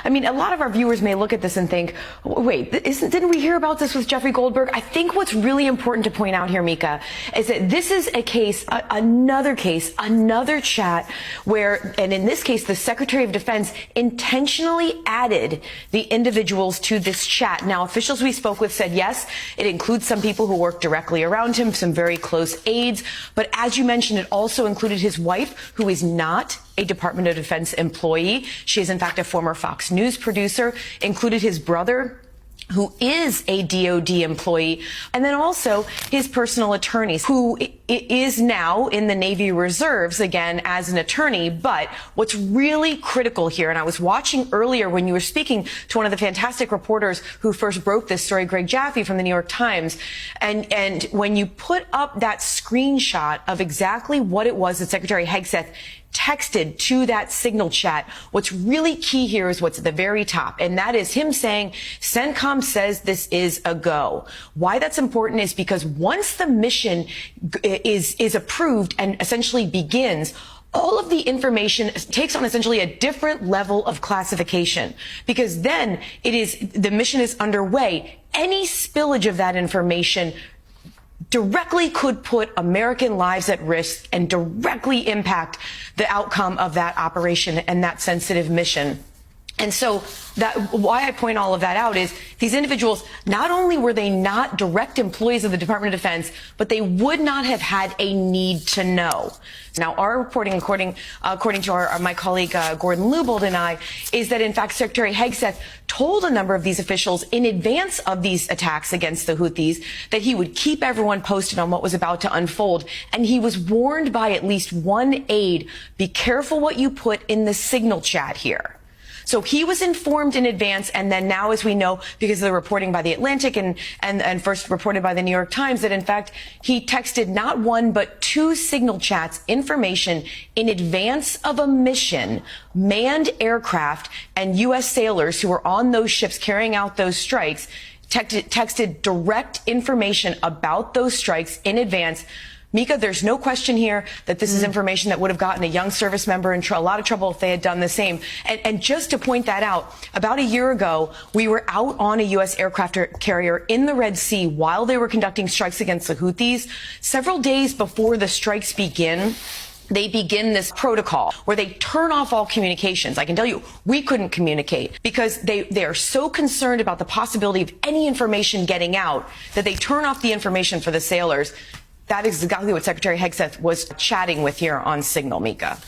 I mean, a lot of our viewers may look at this and think, wait, didn't we hear about this with Jeffrey Goldberg? I think what's really important to point out here, Mika, is that this is a case, another chat where, and in this case, the Secretary of Defense intentionally added the individuals to this chat. Now, officials we spoke with said, yes, it includes some people who work directly around him, some very close aides. But as you mentioned, it also included his wife, who is not a Department of Defense employee. She is, in fact, a former Fox News producer, included his brother, who is a DOD employee, and then also his personal attorney, who is now in the Navy Reserves, again, as an attorney. But what's really critical here, and I was watching earlier when you were speaking to one of the fantastic reporters who first broke this story, Greg Jaffe from the New York Times, and when you put up that screenshot of exactly what it was that Secretary Hegseth texted to that signal chat, what's really key here is what's at the very top, and that is him saying, CENTCOM says this is a go. Why that's important is because once the mission is approved and essentially begins, all of the information takes on essentially a different level of classification, because then the mission is underway. Any spillage of that information directly could put American lives at risk and directly impact the outcome of that operation and that sensitive mission. And so why I point all of that out is these individuals, not only were they not direct employees of the Department of Defense, but they would not have had a need to know. Now, our reporting, according to my colleague Gordon Lubold and I, is that in fact Secretary Hegseth told a number of these officials in advance of these attacks against the Houthis that he would keep everyone posted on what was about to unfold. And he was warned by at least one aide, be careful what you put in the signal chat here. So he was informed in advance, and then now, as we know, because of the reporting by The Atlantic and first reported by the New York Times, that in fact he texted not one but two signal chats, information in advance of a mission, manned aircraft and U.S. sailors who were on those ships carrying out those strikes, texted direct information about those strikes in advance. Mika, there's no question here that this is information that would have gotten a young service member in a lot of trouble if they had done the same. And just to point that out, about a year ago, we were out on a U.S. aircraft carrier in the Red Sea while they were conducting strikes against the Houthis. Several days before the strikes begin, they begin this protocol where they turn off all communications. I can tell you, we couldn't communicate because they are so concerned about the possibility of any information getting out that they turn off the information for the sailors. That is exactly what Secretary Hegseth was chatting with here on Signal, Mika.